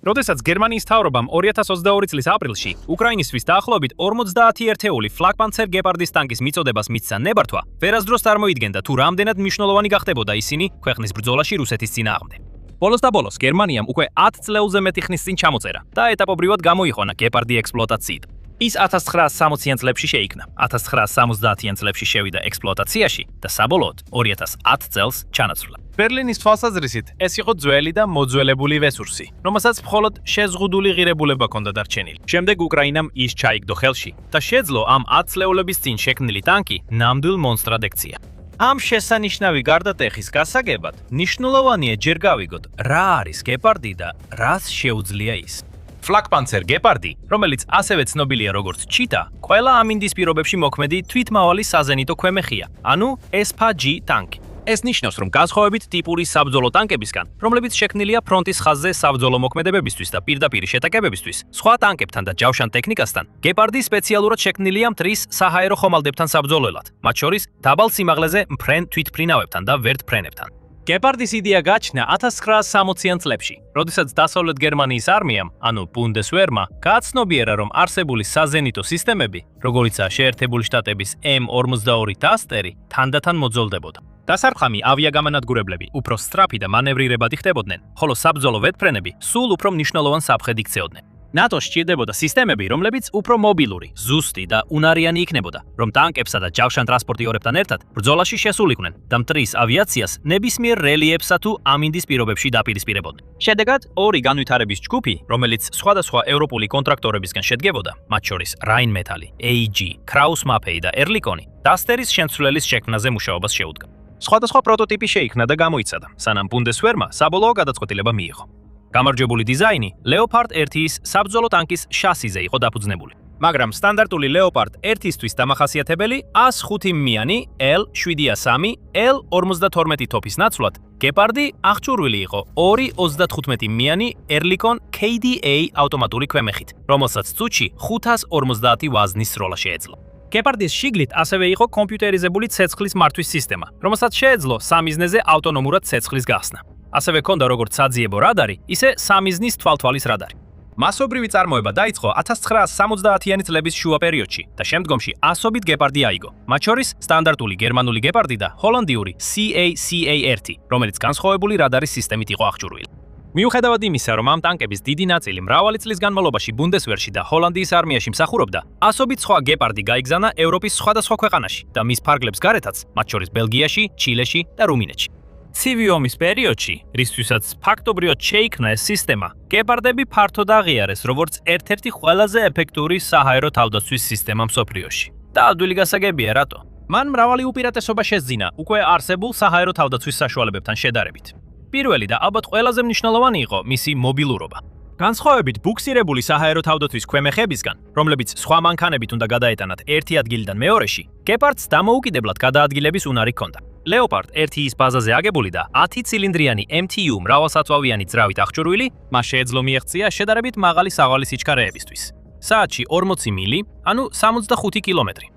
როდესაც გერმანიის მთავრობამ 2022 წლის აპრილში უკრაინისთვის დაახლოებით 50 ერთეული ფლაგპანცერ გეპარდის ტანკის მიწოდებას მისცა ნებართვა, ვერასდროს წარმოიდგენდა თუ რამდენად მნიშვნელოვანი გახდებოდა ისინი ქვეყნის ბრძოლაში რუსეთის წინააღმდეგ. ბოლოს და ბოლოს გერმანიამ უკვე 10 წლეულზე მეტი ხნის წინ ჩამოწერა და ეტაპობრივად გამოიხონა გეპარდი ექსპლუატაციით. ის 1960-იან წლებში შეიქმნა, 1970-იან წლებში შევიდა ექსპლუატაციაში და საბოლოოდ 2010 წელს ჩანაცვლა. ბერლინის თვალსაზრისით ეს იყო ძველი და მოძველებული რესურსი, რომელსაც მხოლოდ შეზღუდული ღირებულება ჰქონდა დარჩენილი. შემდეგ უკრაინამ ის ჩაიგდო ხელში და შეძლო ამ 10 წლეულების წინ შექმნილი ტანკი ნამდვილ მონსტრად ექცია. ამ შესანიშნავი გარდატეხის გასაგებად მნიშვნელოვანია ჯერ გავიგოთ, რა არის გეპარდი და რას შეუძლია ის. ფლაგპანცერ გეპარდი, რომელიც ასევე ცნობილია როგორც ჩიტა, ყველა ამინდის პირობებში მოქმედი თვითმავალი საზენიტო ქვემეხია, ანუ SPG ტანკი. ეს ნიშნავს, რომ განსხვავებით ტიპური საბრძოლო ტანკებისგან, რომლებიც შექმნილია ფრონტის ხაზზე საბრძოლო მოქმედებებისთვის და პირდაპირ შეტაკებებისთვის, სხვა ტანკებთან და ჯავშან ტექნიკასთან, გეპარდი სპეციალურად შექმნილია მტრის საჰაერო ხომალდებთან საბრძოლველად, მათ შორის დაბალ სიმაღლეზე მფრენ თვითფრინავებთან და ვერტმფრენებთან. გეპარდის იდეა გაჩნდა 1960-იან წლებში, როდესაც დასავლეთ გერმანიის არმიამ, ანუ ბუნდესვერმა, გააცნობიერა, რომ არსებული საზენიტო სისტემები, როგორიცაა შეერთებული შტატების M-52 დასტერი, თანდათან მოძველდებოდა. დასარტყამი ავიაგამანადგურებლები უფრო სწრაფი და მანევრირებადი ხდებოდნენ, ხოლო საბრძოლო ვერტმფრენები სულ უფრო მნიშვნელოვან საფრთხედ იქცეოდნენ. ნატოს სჭირდებოდა სისტემები, რომლებიც უფრო მობილური, ზუსტი და უნარიანი იქნებოდა, რომ ტანკებსა და ჯავშან ტრანსპორტიორებთან ერთად ბრძოლაში შესულიყვნენ და მტრის ავიაციას ნებისმიერ რელიეფსა თუ ამინდის პირობებში დაპირისპირებოდნენ. შედეგად, ორი განვითარების ჯგუფი, რომელიც სხვადასხვა ევროპული კონტრაქტორებისგან შედგებოდა, მათ შორის Rheinmetall, AEG, Krauss-Maffei და Ehrlichien, დასტერის შემცვლელის შექმნაზე მუშაობას შეუდგა. სხვადასხვა პროტოტიპი შეიქმნა და გამოიცადა, სანამ ბუნდესვერმა საბოლოო გადაწყვეტილება მიიღო. გამარჯვებული დიზაინი Leopard 1-ის საბრძოლო ტანკის შასიზე იყო დაფუძნებული. მაგრამ სტანდარტული Leopard 1-ისთვის დამახასიათებელი 105-მიანი L-73 L-52 თოფის ნაცვლად, გეპარდი აღჭურვილი იყო 2-35-მიანი Ehrlichien KDA ავტომატური ქვემეხით, რომელსაც წუთში 550 ვაზნის სროლა შეეძლო. გეპარდის შიგლით ასევე იყო კომპიუტერიზებული ცეცხლის მართვის სისტემა, რომელსაც შეეძლო სამიზნეზე ავტონომურად ცეცხლის გახსნა. ასევე ჰქონდა როგორც საძიებო რადარი, ისე სამიზნის თვალთვალის რადარი. მასობრივი წარმოება დაიწყო 1970-იანი წლების შუა პერიოდში და შემდგომში ასობით გეპარდი აიგო, მათ შორის სტანდარტული გერმანული გეპარდი და ჰოლანდიური CACA-1, რომელიც განსხვავებული რადარის სისტემით იყო აღჭურვილი. მიუხედავად იმისა, რომ ამ ტანკების დიდი ნაწილი მრავალი წლის განმავლობაში ბუნდესვერში და ჰოლანდიის არმიაში მსახურობდა, ასობით სხვა გეპარდი გაიგზავნა ევროპის სხვადასხვა ქვეყანაში და მის ფარგლებს გარეთაც, მათ შორის ბელგიაში, ჩილეში და რუმინეთში. ცივი ომის პერიოდში, რისთვისაც ფაქტობრივად შეიქმნა ეს სისტემა, გეპარდები ფართოდ აღიარეს როგორც ერთ-ერთი ყველაზე ეფექტური საჰაერო თავდაცვის სისტემა მსოფლიოში. და ადვილი გასაგებია, რატო? მან მრავალი უპირატესობა შესძინა უკვე არსებულ საჰაერო თავდაცვის საშუალებებთან შედარებით. პირველი და ალბათ ყველაზე მნიშვნელოვანი იყო მისი მობილურობა. განსხვავებით ბუქსირებული საჰაერო თავდაცვის ქვემეხებისგან, რომლებიც სხვა მანქანებით უნდა გადაეტანათ ერთი ადგილიდან მეორეში, გეპარდს დამოუკიდებლად გადაადგილების უნარი ჰქონდა. Leopard 1-ის ბაზაზე აგებული და 10 ცილინდრიანი MTU მრავალსაწვავიანი ძრავით აღჭურვილი, მას შეეძლო მიაღწია შედარებით მაღალი საღალი სიჩქარეებისთვის. საათში 40 მილი, ანუ 65 კილომეტრი.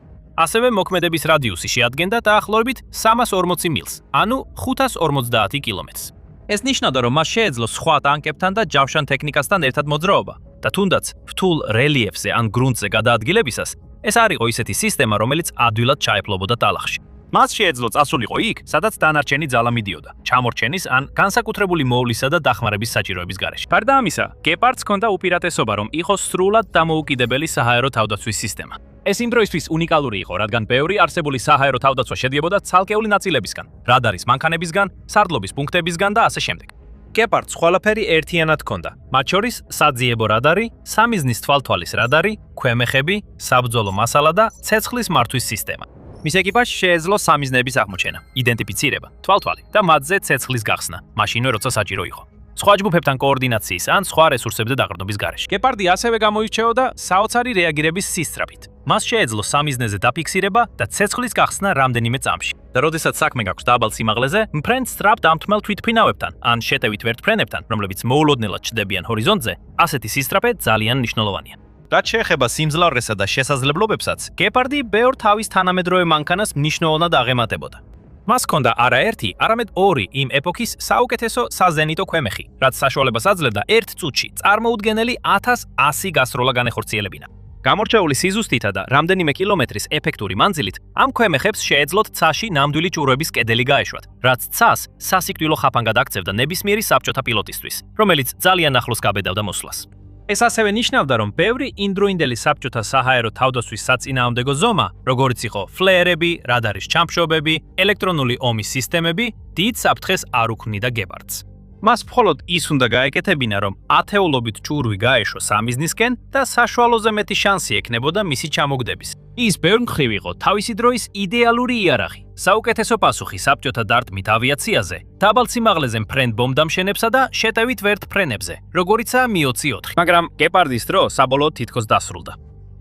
ასევე მოქმედების რადიუსი შეადგენდა დაახლოებით 340 მილს, ანუ 550 კილომეტრს. ეს ნიშნავდა, რომ მას შეეძლო სხვა ტანკებთან და ჯავშან ტექნიკასთან ერთად მოძრაობა და თუნდაც რთულ რელიეფზე ან გრუნტზე გადაადგილებისას, ეს არ იყო ისეთი სისტემა, რომელიც ადვილად ჩაეფლობოდა ტალახში. მას შეეძლო წასულიყო იქ, სადაც დანარჩენი ძალა მიდიოდა, ჩამორჩენის ან განსაკუთრებული მოვლისა და დახმარების საჭიროების გარეშე. გარდა ამისა, გეპარდს ჰქონდა უპირატესობა, რომ იყოს სრულად დამოუკიდებელი საჰაერო თავდაცვის სისტემა. ეს იმ დროისთვის უნიკალური იყო, რადგან ბევრი არსებული საჰაერო თავდაცვა შედიებოდა ცალკეული ნაწილებისგან, რადარის მანქანებისგან, სარდლობის პუნქტებისგან და ასე შემდეგ. გეპარდს ყველაფერი ერთიანად ჰქონდა, მათ შორის საძიებო რადარი, სამიზნის თვალთვალის რადარი, ქვემეხები, საბრძოლო მასალა და ცეცხლის მართვის სისტემა. მის ეკიპაჟში შეეძლო სამიზნეების აღმოჩენა, იდენტიფიცირება, თვალთვალი და მათზე ცეცხლის გახსნა, მაშინვე როცა საჭირო იყო. სხვა ჯგუფებთან კოორდინაციის ან სხვა რესურსებზე დაყრდნობის გარეშე. გეპარდი ასევე გამოირჩეოდა საოცარი რეაგირების სისწრაფით. მას შეეძლო სამიზნეზე დაფიქსირება და ცეცხლის გახსნა რამდენიმე წამში. და როდესაც საქმე გაქვს დაბალ სიმაღლეზე, მფრენ სწრაფ დამთმელ თვითფრინავებთან ან შეტევით ვერტმფრენებთან, რომლებიც მოულოდნელად ჩნდებიან ჰორიზონტზე, ასეთი სისწრაფე ძალიან მნიშვნელოვანია. რაც შეეხება სიმძლავრესა და შესაძლებლობებსაც, გეპარდი ბევრ თავის თანამედროვე მანქანას მნიშვნელოვნად აღემატებოდა. მას ჰქონდა არაერთი, არამედ ორი იმ ეპოქის საუკეთესო საზენიტო ქვემეხი, რაც საშუალებას აძლევდა ერთ წუთში წარმოუდგენელი 1100 გასროლა განეხორციელებინა. გამორჩეული სიზუსტითა და რამდენიმე კილომეტრის ეფექტური მანძილით, ამ ქვემეხებს შეეძლოთ ცაში ნამდვილი ჭურვების კედელი გაეშვათ, რაც ცას სასიკვდილო ხაფანგად აქცევდა ნებისმიერი საბჭოთა პილოტისთვის, რომელიც ძალიან ახლოს გაბედავდა მოსვლას. ეს ასევე ნიშნავდა, რომ ბევრი იმდროინდელი საბჭოთა საჰაერო თავდასხმის საწინააღმდეგო ზომა, როგორც იყო ფლეერები, რადარის ჩამფშობები, ელექტრონული ომის სისტემები, დიდ საფრთხეს არ უქმნიდა გეპარდს. მას მხოლოდ ის უნდა გაეკეთებინა, რომ ათეულობით ჭურვი გაეშო სამიზნისკენ და საშუალოზე მეტი შანსი ექნებოდა მისი ჩამოგდების. ის ბევრ მხრივ იყო თავისი დროის იდეალური იარაღი, საუკეთესო პასუხი საბჭოთა დარტყმით ავიაციაზე, დაბალ სიმაღლეზე მფრენ ბომბდამშენებსა და შეტევით ვერტმფრენებზე, როგორიცაა Mi-24. მაგრამ გეპარდის დრო საბოლოოდ თითქოს დასრულდა.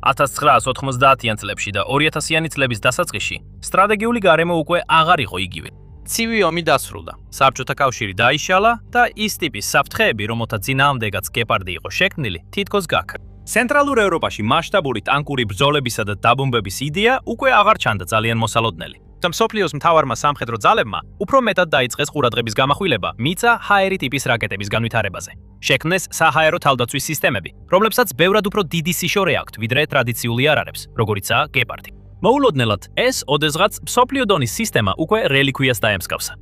1990-იან წლებში და 2000-იანი წლების დასაწყისში სტრატეგიული გარემო უკვე აღარ იყო იგივე. ცივი ომი დასრულდა. საბჭოთა კავშირი დაიშალა და ის ტიპის საფრთხეები, რომელთა წინააღმდეგაც გეპარდი იყო შექმნილი, თითქოს გაქრა. ცენტრალურ ევროპაში მასშტაბური ტანკური ბრძოლებისა და დაბომბების იდეა უკვე აღარ ჩანდა ძალიან მოსალოდნელი. მსოფლიოს მთავარმა სამხედრო ძალებმა უფრო მეტად დაიწყეს ყურადღების გამახვილება მიწა ჰაერი ტიპის რაკეტების განვითარებაზე. შექმნეს საჰაერო თავდაცვის სისტემები, რომლებსაც ბევრად უფრო დიდი სიშორე აქვთ, ვიდრე ტრადიციული არარებს, როგორიცაა გეპარდი. მოულოდნელად, ეს ოდესღაც მსოფლიო დონის სისტემა უკვე რელიკვიას დაემსგავსა.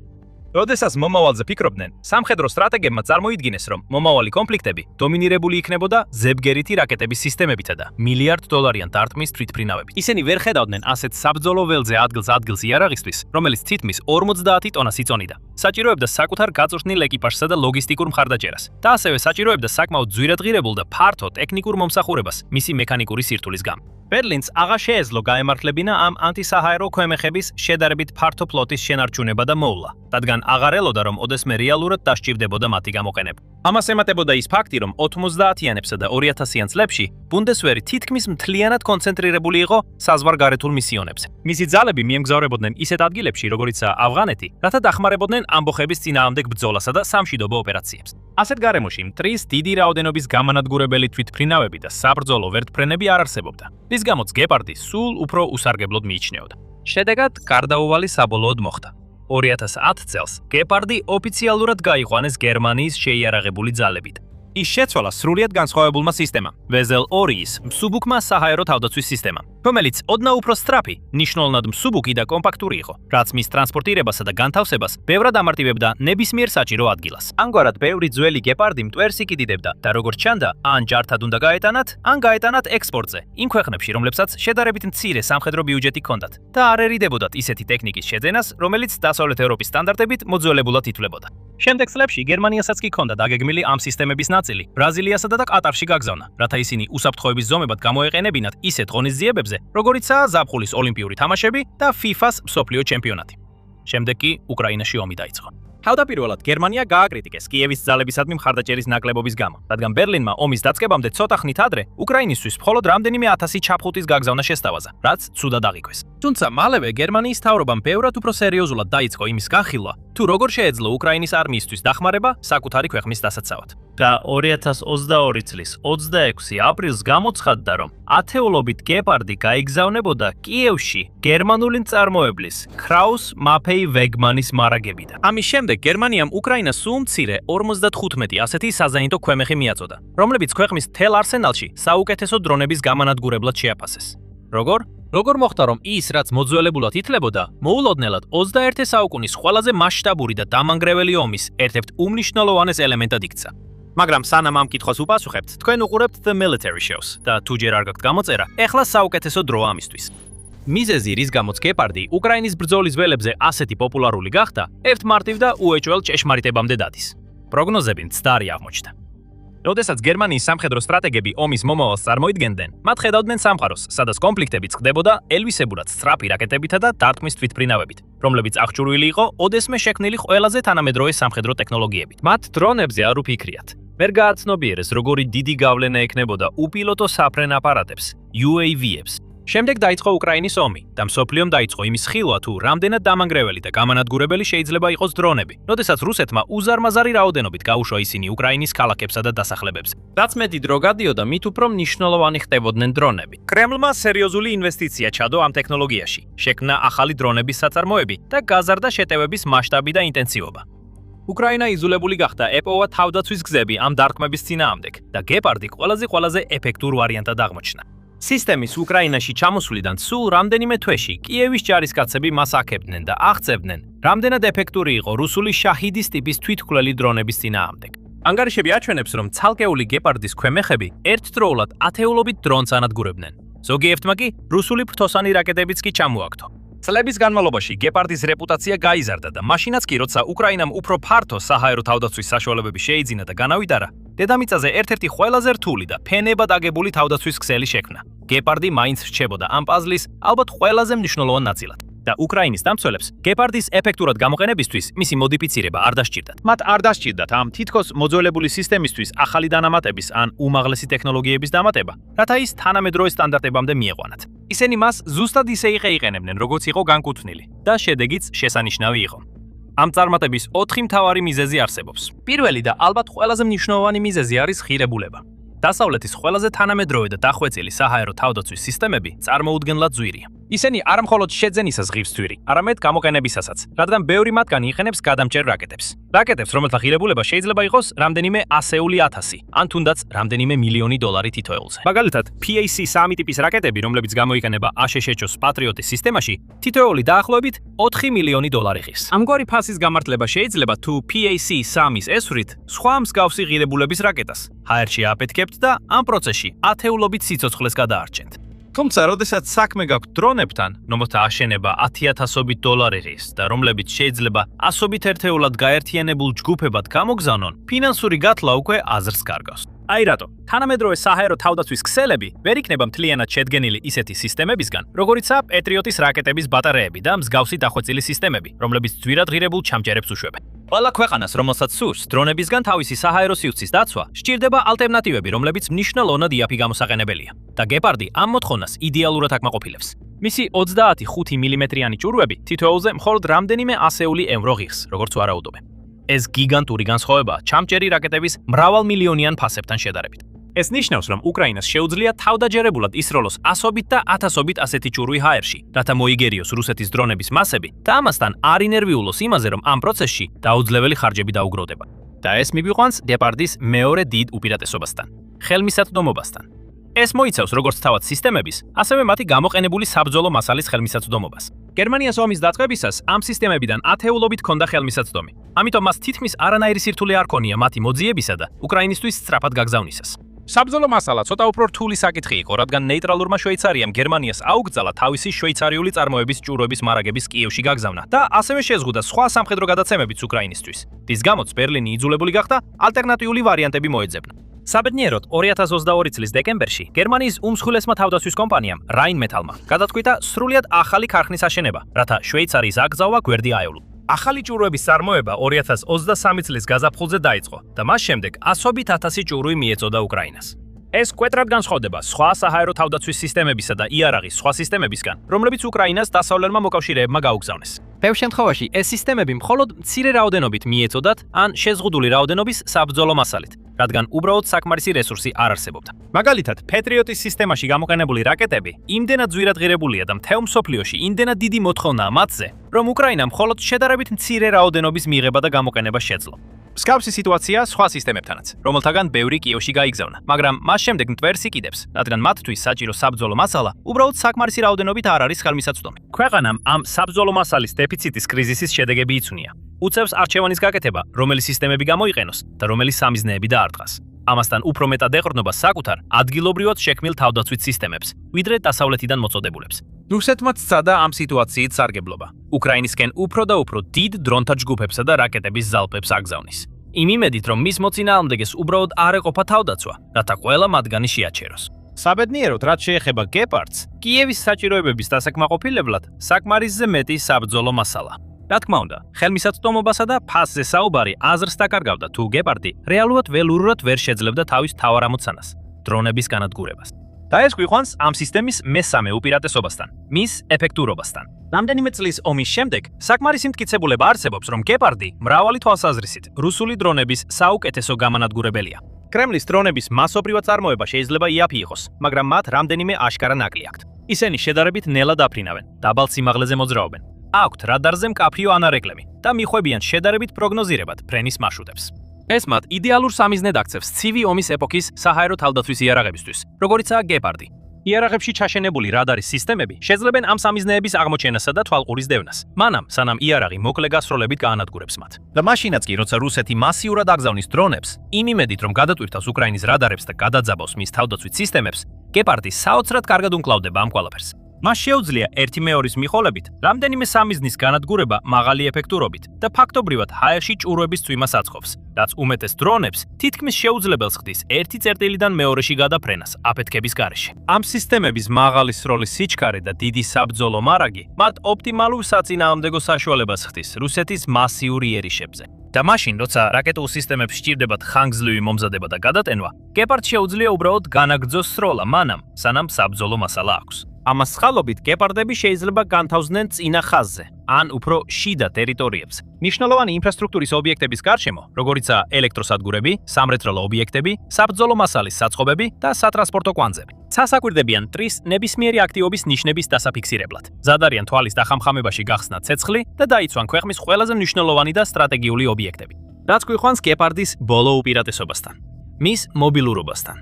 როდესაც მომავალზე ფიქრობდნენ, სამხედრო სტრატეგებმა წარმოიდგინეს, რომ მომავალი კონფლიქტები დომინირებული იქნებოდა ზებგერითი რაკეტების სისტემებითა და $1,000,000-იან დარტყმის თვითმფრინავებით. ისინი ვერ ხედავდნენ ასეთ საბრძოლო ველზე ადგილს იარაღისთვის, რომელიც თითქმის 50 ტონას იწონიდა. საჭიროებდა საკუთარ გაწვრთნილ ეკიპაჟსა და ლოგისტიკურ მხარდაჭერას და ასევე საჭიროებდა საკმაოდ ძვირადღირებულ და ფართო ტექნიკურ მომსახურებას მისი მექანიკური სირთულის გამო. ბერლინს აღარ შეეძლო გაემართლებინა ამ ანტისაჰაერო ქვემეხების შედარებით ფართო ფლოტის შენარჩუნება და მოვლა, რადგან აღარ ელოდა, რომ ოდესმე რეალურად დასჭირდებოდა მათი გამოყენება. ამას ემატებოდა ის ფაქტი, რომ 90-იანებსა და 2000-იან წლებში ბუნდესვერი თითქმის მთლიანად კონცენტრირებული იყო საზღვარგარეთულ მისიონებზე. მისი ძალები მიემგზავრებოდნენ ისეთ ადგილებში, როგორიცაა ავღანეთი, რათა დახმარებოდნენ ამბოხების წინააღმდეგ ბრძოლასა და სამშვიდობო ოპერაციებს. ასეთ გარემოში მტრის დიდი რაოდენობის გამანადგურებელი თვითმფრინავები და საბრძოლო ვერტმფრენები არ არსებობდა. რის გამოც გეპარდი სულ უფრო უსარგებლოდ მიიჩნეოდა. შედეგად, გარდაუვალი საბოლოოდ მოხდა. 2010 წელს გეპარდი ოფიციალურად გაიყვანეს გერმანიის შეიარაღებული ძალებით. ის შეცვალა სრულიად განსხვავებულმა სისტემამ, ვეზელ 2-ის მსუბუქმა საჰაერო თავდაცვის სისტემამ, რომელიც ოდნავ უფრო სწრაფი, ნიშნულოვნად მსუბუქი და კომპაქტური იყო, რაც მის ტრანსპორტირებასა და განთავსებას ბევრად ამარტივებდა ნებისმიერ საჭირო ადგილას. ამგვარად, ბევრი ძველი გეპარდი მტვერს იკიდიდებდა და როგორც ჩანდა, ან ჯართად უნდა გაეტანათ, ან გაეტანათ ექსპორტზე, იმ ქვეყნებში, რომლებსაც შედარებით მცირე სამხედრო ბიუჯეტი ჰქონდათ და არ ერიდებოდათ ისეთი ტექნიკის შეძენას, რომელიც დასავლეთ ევროპის სტანდარტებით მოძველებულად ითვლებოდა. შემდეგ წლებში გერმანიასაც კი ჰქონდა დაგეგმილი ამ სისტემების ნაწილი ბრაზილიასა და კატარში გაგზავნა, რათა ისინი უსაფრთხოების ზომებად გამოეყენებინათ ისეთ ღონისძიებებზე, როგორიცაა ზაფხულის ოლიმპიური თამაშები და FIFA-ს მსოფლიო ჩემპიონატი. შემდეგ კი უკრაინაში ომი დაიწყო. თავდაპირველად გერმანია გააკრიტიკეს კიევის ძალებისადმი მხარდაჭერის ნაკლებობის გამო, რადგან ბერლინმა ომის დაწყებამდე ცოტა ხნით ადრე უკრაინისთვის მხოლოდ რამდენიმე 1000 ჩაფხუტის გაგზავნა შესთავაზა, რაც ცუდად აღიქვეს. თუმცა მალევე გერმანიის მთავრობამ ბევრად უფრო სერიოზულად დაიწყო იმის განხილვა, თუ როგორ შეეძლო უკრაინის არმიისთვის დახმარება საკუთარი ქვეყნის დასაცავად. და 2022 წლის 26 აპრილს გამოცხადდა, რომ ათეულობით გეპარდი გაიგზავნებოდა კიევში გერმანული მწარმოებლის Kraus Maffei Wegmann-ის მარაგებიდან. ამის შემდეგ გერმანიამ უკრაინას სულ მცირე 55 ასეთი საზაინტო ქვემეხი მიაწოდა, რომლებიც ქვეყნის მთელ არსენალში საუკეთესო დრონების გამანადგურებლად შეაფასეს. როგორ მოხდა, რომ ის, რაც მოძველებულად ითვლებოდა, მოულოდნელად 21 საუკუნის ყველაზე მასშტაბური და დამანგრეველი ომის ერთ-ერთ უმნიშვნელოვანეს ელემენტად იქცა. მაგრამ სანამ ამ კითხვას უპასუხებთ, თქვენ უყურებთ The Military Shows და თუ ჯერ არ გაქვთ გამოწერა, ეხლა საუკეთესო დროა ამისთვის. მიზეზი, რის გამოც გეპარდი უკრაინის ბრძოლის ველებზე ასეთი პოპულარული გახდა, ერთ მარტივ და უეჭველ ჭეშმარიტებამდე დადის. პროგნოზები მცდარი აღმოჩნდა. როდესაც გერმანიის სამხედრო სტრატეგები ომის მომავალს წარმოიდგენდნენ, მათ ხედავდნენ სამყაროს, სადაც კონფლიქტები წყდებოდა ელვისებურად სწრაფი რაკეტებითა და დარტყმის თვითმფრინავებით, რომლებიც აღჭურვილი იყო ოდესმე შექმნილი ყველაზე თანამედროვე სამხედრო ტექნოლოგიებით. მათ დრონებზე არ უფიქრიათ. ვერ გააცნობიერეს, როგორი დიდი გავლენა ექნებოდა უპილოტო საფრენ აპარატებს, UAV-ებს შემდეგ დაიწყო უკრაინის ომი და მსოფლიომ დაიწყო იმის ხილვა, თუ რამდენად დამანგრეველი და გამანადგურებელი შეიძლება იყოს დრონები, როდესაც რუსეთმა უზარმაზარი რაოდენობით გაუშვა ისინი უკრაინის ქალაქებსა და დასახლებებზე. რაც მეტი დრო გადიოდა, მით უფრო მნიშვნელოვანი ხდებოდნენ დრონები. კრემლმა სერიოზული ინვესტიცია ჩადო ამ ტექნოლოგიაში, შექმნა ახალი დრონების საწარმოები და გაზარდა შეტევების მასშტაბი და ინტენსივობა. უკრაინა იზოლებული გახდა ეპოვა თავდაცვის გზები ამ დარტყმების წინააღმდეგ და გეპარდი ყველაზე ეფექტურ ვარიანტად აღმოჩნდა. სისტემის უკრაინაში ჩამოსვლიდან სულ რამდენიმე თვეში კიევის ჯარისკაცები მას აქებდნენ და აღწევდნენ, რამდენად ეფექტური იყო რუსული შაჰიდის ტიპის თვითმკვლელი დრონების წინააღმდეგ. ანგარიშები აჩვენებს, რომ ცალკეული გეპარდის ქვემეხები ერთდროულად ათეულობით დრონს ანადგურებდნენ. ზოგიერთმა კი რუსული ფრთოსანი რაკეტებიც კი ჩამოაგდო. წლების განმავლობაში გეპარდის რეპუტაცია გაიზარდა და მაშინაც კი, როცა უკრაინამ უფრო ფართო საჰაერო თავდაცვის საშუალებები შეიძინა და განავიდარა, დედამიწაზე ერთ-ერთი ყველაზე რთული და ფენებად აგებული თავდაცვის ქსელი შექმნა. გეპარდი მაინც რჩებოდა ამ პაზლის ალბათ ყველაზე მნიშვნელოვან ნაწილად. და უკრაინის დამცველებს გეპარდის ეფექტურად გამოყენებისთვის მისი მოდიფიცირება არ დასჭირდათ. მათ არ დასჭირდათ ამ თითქოს მოძველებული სისტემისთვის ახალი დანამატების ან უმაღლესი ტექნოლოგიების დამატება, რათა ის თანამედროვე სტანდარტებამდე მieყვანათ. ისინი მას ზუსტად ისე იყენებდნენ, როგორც იყო განკუთვნილი და შედეგიც შესანიშნავი იყო. ამ წარმატების 4 მთავარი მიზეზი არსებობს. პირველი და ალბათ ყველაზე მნიშვნელოვანი მიზეზი არის ღირებულება. დასავლეთის ყველაზე თანამედროვე და დახვეწილი საჰაერო თავდაცვის სისტემები წარმოუდგენლად ძვირია. ისინი არ მხოლოდ შეძენისას ღირს ძვირი, არამედ გამოყენებისასაც, რადგან ბევრი მათგანი იყენებს გადამჭერ რაკეტებს. რაკეტებს, რომელთა ღირებულება შეიძლება იყოს რამდენიმე ასეული ათასი, ან თუნდაც რამდენიმე მილიონი დოლარი თითოეულზე. მაგალითად, PAC-3 ტიპის რაკეტები, რომლებიც გამოიყენება აშშ-ს პატრიოტის სისტემაში, თითოეული დაახლოებით 4 მილიონი დოლარი ღირს. ამგვარი ფასის გამართლება შეიძლება თუ PAC-3-ის ესვრით სხვა მსგავსი ღირებულების რაკეტას ჰაერში აფეთქებთ და ამ პროცესში ათეულობით სიცოცხლეს გადაარჩენთ. თუმცა, როდესაც საქმე გაქვთ დრონებთან, რომელთა აშენება 10,000-ობით დოლარი ღირს და რომლებიც შეიძლება ასობით ერთეულად გაერთიანებულ ჯგუფებად გამოგზავნონ, ფინანსური გათვლა უკვე აზრს კარგავს. აი რატო? თანამედროვე საჰაერო თავდაცვის ქსელები ვერ იქნება მთლიანად შედგენილი ისეთი სისტემებისგან, როგორიცაა პეტრიოტის რაკეტების ბატარეები და მსგავსი დახვეწილი სისტემები, რომლებიც ძვირად ღირებულ ჩამჯერებს უშვებენ. ყველა ქვეყანას, რომელსაც სურს დრონებისგან თავისი საჰაერო სივრცის დაცვა, სჭირდება ალტერნატივები, რომლებიც მნიშვნელოვნად იაფი გამოსაყენებელია. და გეპარდი ამ მოთხოვნას იდეალურად აკმაყოფილებს. მისი 25 მმ-იანი ჭურვები თითოეულზე მხოლოდ რამდენიმე ასეული ევრო ღირს, როგორც ვარაუდობენ. ეს გიგანტური განსხვავებაა ჩამჭერი რაკეტების მრავალმილიონიან ფასებთან შედარებით. ეს ნიშნავს, რომ უკრაინას შეუძლია თავდაჯერებულად ისროლოს ასობით და ათასობით ასეთი ჭურვი ჰაერში, რათა მოიგერიოს რუსეთის დრონების მასები და ამასთან არ ინერვიულოს იმაზე, რომ ამ პროცესში დაუძლეველი ხარჯები დაუგროვდება. და ეს მიგვიყვანს გეპარდის მეორე დიდ უპირატესობასთან – ხელმისაწვდომობასთან. ეს მოიცავს როგორც თავად სისტემების, ასევე მათი გამოყენებული საბრძოლო მასალის ხელმისაწვდომობას. გერმანიას ომის დაწყებისას ამ სისტემებიდან ათეულობით ჰქონდა ხელმისაწვდომი. ამიტომ მას თითქმის არანაირი სირთულე არ ქონია მათი მოძიებისა და უკრაინისთვის სწრაფად გაგზავნისას. საბრძოლო მასალა ცოტა უფრო რთული საკითხი იყო, რადგან ნეიტრალურმა შვეიცარიამ გერმანიას აუგზალა თავისი შვეიცარიული წარმოების ჭურვების მარაგების კიევში გაგზავნა და ასევე შეზღუდა სხვა სამხედრო გადაცემებიც უკრაინისთვის. რის გამოც ბერლინი იძულებული გახდა ალტერნატიული ვარიანტები მოეძებნა. საბედნიეროდ 2022 წლის დეკემბერში გერმანიის უმსხვილესმა თავდაცვის კომპანიამ Rheinmetall-მა გადაწყვიტა სრულიად ახალი ქარხნის აშენება, რათა შვეიცარიის აკრძალვა გვერდი აევლო. ახალი ჭურვების წარმოება 2023 წლის გაზაფხულზე დაიწყო და მას შემდეგ ასობით ათასი ჭურვი მიეწოდა უკრაინას. ეს კვეტრად განსხვავდება სხვა საჰაერო თავდაცვის სისტემებისა და იარაღის სხვა სისტემებისგან, რომლებიც უკრაინას დასავლელმა მოკავშირეებმა გაუგზავნეს. ბევრ შემთხვევაში ეს სისტემები მხოლოდ მცირე რაოდენობით მიეწოდათ ან შეზღუდული რაოდენობის საბრძოლო მასალით, რადგან უბრალოდ საკმარისი რესურსი არ არსებობდა. მაგალითად, პეტრიოტის სისტემაში გამოყენებული რაკეტები იმდენად ძვირად ღირებულია და მთელ მსოფლიოში იმდენად დიდი მოთხოვნაა მათზე, რომ უკრაინამ მხოლოდ შედარებით მცირე რაოდენობის მიღება და გამოყენება შეძლო. მსგავსი სიტუაცია სხვა სისტემებთანაც, რომელთაგან ბევრი კიევში გაიგზავნა, მაგრამ მას შემდეგ მტვერს იკიდებს, რადგან მათთვის საჭირო საბრძოლო მასალა უბრალოდ საკმარისი რაოდენობით არ არის ხელმისაწვდომი. ქვეყანამ ამ საბრძოლო მასალის დეფიციტის კრიზისის შედეგები იცუნია. უწევს არჩევანის გაკეთება, რომელი სისტემები გამოიყენოს და რომელი სამიზნეები დაარტყას. ამასთან უფრო მეტად ეყრდნობა საკუთარ ადგილობრივად შექმნილ თავდაცვით სისტემებს, ვიდრე დასავლეთიდან მოწოდებულებს. რუსეთმა სცადა ამ სიტუაციით სარგებლობა. უკრაინისკენ უფრო და უფრო დიდ დრონთა ჯგუფებსა და რაკეტების ზალპებს აგზავნის. იმ იმედით, რომ მის მოწინააღმდეგეს უბრალოდ არ ეყოფა თავდაცვა, რათა ყველა მათგანი შეაჩეროს. საბედნიეროდ, რაც შეეხება გეპარდს, კიევის საჭიროებების დასაკმაყოფილებლად საკმარისზე მეტი საბრძოლო მასალა. რა თქმა უნდა, ხელმისაწვდომობასა და ფასზე საუბარი აზრს დაკარგავდა, თუ გეპარდი რეალურად ველურურად ვერ შეძლებდა თავის მთავარ ამოცანას – დრონების განადგურებას. და ეს გვიყვანს ამ სისტემის მესამე უპირატესობასთან, მის ეფექტურობასთან. Რამდენიმე წლის ომის შემდეგ საკმარისი მტკიცებულება არსებობს, რომ გეპარდი მრავალი თვალსაზრისით რუსული დრონების საუკეთესო გამანადგურებელია. კრემლის დრონების მასობრივად წარმოება შეიძლება იაფი იყოს, მაგრამ მათ რამდენიმე აშკარა ნაკლი აქვთ. ისინი შედარებით ნელად აფრინავენ, დაბალ სიმაღლეზე მოძრაობენ. აქვთ რადარზე მკაფიო ანარეკლემი და მიხვებიან შედარებით პროგნოზირებად ფრენის მარშრუტებს. ეს მათ იდეალურ სამიზნედ აქცევს ცივი ომის ეპოქის საჰაერო თავდაცვის იარაღებისთვის, როგორიცაა გეპარდი. იარაღებში ჩაშენებული რადარის სისტემები შეძლებენ ამ სამიზნეების აღმოჩენასა და თვალყურის დევნას, მანამ სანამ იარაღი მოკლე გასროლებით გაანადგურებს მათ. და მაშინაც კი, როცა რუსეთი მასიურად აგზავნის დრონებს, იმ იმედით, რომ გადატვირთავს უკრაინის რადარებს და გადაძაბავს მის თავდაცვით სისტემებს, გეპარდი საოცრად კარგად უმკლავდება ამ ყველაფერს. მას შეუძლია ერთი მეორის მიხოლებით რამდენიმე სამიზნის განადგურება მაღალი ეფექტურობით და ფაქტობრივად ჰაერში ჭურვების წვიმას აწყობს, რაც უმეტეს დრონებს თითქმის შეუძლებელს ხდის ერთი წერტილიდან მეორეში გადაფრენას აფეთქების გარეშე. ამ სისტემების მაღალი სროლის სიჩქარე და დიდი საბრძოლო მარაგი მათ ოპტიმალურ საწინააღმდეგო საშუალებას ხდის რუსეთის მასიურ იერიშებზე. და მაშინ, როცა რაკეტულ სისტემებს სჭირდებათ ხანგრძლივი მომზადება და გადატენვა, გეპარდს შეუძლია უბრალოდ განაგრძოს სროლა მანამ, სანამ საბრძოლო მასალა აქვს. ამას სხალობით გეპარდები შეიძლება განთავსდნენ წინა ხაზზე, ან უფრო შიდა ტერიტორიებზე. მნიშვნელოვანი ინფრასტრუქტურის ობიექტების გარშემო, როგორიცაა ელექტროსადგურები, სამრეწველო ობიექტები, საბრძოლო მასალის საწყობები და სატრანსპორტო კვანძები. სასაკვირდებიან ტრის ნებისმიერი აქტივობის ნიშნების დასაფიქსირებლად. ზადარიან თვალის დახამხამებაში გახსნა ცეცხლი და დაიცვან ქვეყნის ყველაზე მნიშვნელოვანი და სტრატეგიული ობიექტები. რაც გვიყვანს გეპარდის ბოლო უპირატესობასთან, მის მობილურობასთან.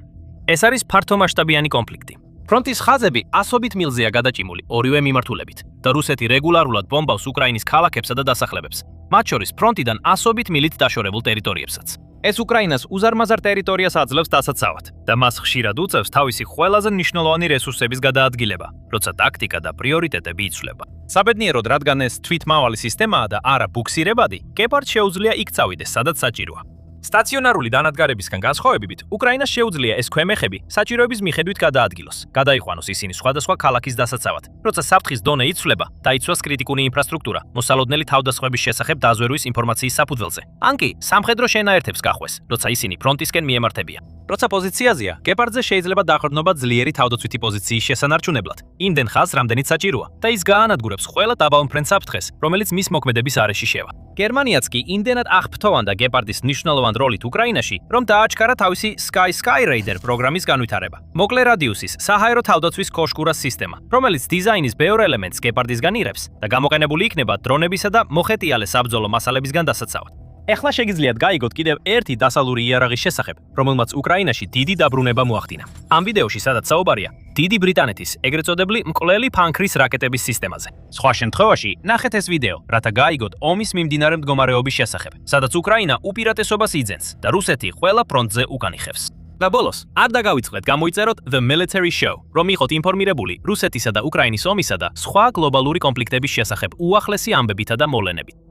ეს არის ფართომასშტაბიანი კონფლიქტი. ფრონტის ხაზები ასობით მილზეა გადაჭიმული ორივე მიმართულებით და რუსეთი რეგულარულად ბომბავს უკრაინის ქალაქებსა და დასახლებებს, მათ შორის ფრონტიდან ასობით მილით დაშორებულ ტერიტორიებსაც. ეს უკრაინას უზარმაზარ ტერიტორიას აძლევს დასაცავად და მას ხშირად უწევს თავისი ყველაზე მნიშვნელოვანი რესურსების გადაადგილება, როცა ტაქტიკა და პრიორიტეტები იცვლება. საბედნიეროდ, რადგან ეს თვითმავალი სისტემაა და არა ბუქსირებადი, გეპარდს შეუძლია იქ წავიდეს, სადაც საჭიროა. სტაციონარული დანადგარებისგან განსხვავებით, უკრაინას შეუძლია ეს ქვემეხები საჭიროების მიხედვით გადაადგილოს, გადაიყვანოს ისინი სხვადასხვა ქალაქის დასაცავად. როცა საფრთხის დონე იცვლება, დაიცვას კრიტიკული ინფრასტრუქტურა, მოსალოდნელი თავდასხმების შესახებ დაზვერვის ინფორმაციის საფუძველზე. ან კი სამხედრო შენაერთებს გახვეს, როცა ისინი ფრონტისკენ მიემართებიან. როცა პოზიციაზეა, გეპარდზე შეიძლება დაყრდნობა ძლიერი თავდაცვითი პოზიციის შესანარჩუნებლად, იმდენ ხაზს, რამდენიც საჭიროა, და ის გაანადგურებს ყველა დაბალმფრენ საფრთხეს, რომელიც მის მოქმედების არეში შევა. გერმანიაც კი იმდენად აღფრთოვანდა გეპარდის მნიშვნელოვან როლით უკრაინაში, რომ დააჩქარა თავისი Sky Raider პროგრამის განვითარება. მოკლე რადიუსის საჰაერო თავდაცვის კოშკურას სისტემა, რომელიც დიზაინის ბევრ ელემენტს გეპარდისგან იღებს და გამოყენებული იქნება დრონებისა და მოხეტიალე საბრძოლო მასალებისგან დასაცავად. ეხლა შეგიძლიათ გაიგოთ კიდევ ერთი დასავლური იარაღის შესახებ, რომელმაც უკრაინაში დიდი დაბრუნება მოახდინა. ამ ვიდეოში, სადაც საუბარია დიდი ბრიტანეთის ეგრეთ წოდებული მკვლელი ფანქრის რაკეტების სისტემაზე. სხვა შემთხვევაში, ნახეთ ეს ვიდეო, რათა გაიგოთ ომის მიმდინარე მდგომარეობის შესახებ, სადაც უკრაინა უპირატესობას იძენს და რუსეთი ყველა ფრონტზე უკან იხევს. და ბოლოს, არ დაგავიწყდეთ გამოიწეროთ The Military Show, რომ იყოთ ინფორმირებული რუსეთისა და უკრაინის ომისა და სხვა გლობალური კონფლიქტების შესახებ უახლესი ამბებითა და მოვლენებით.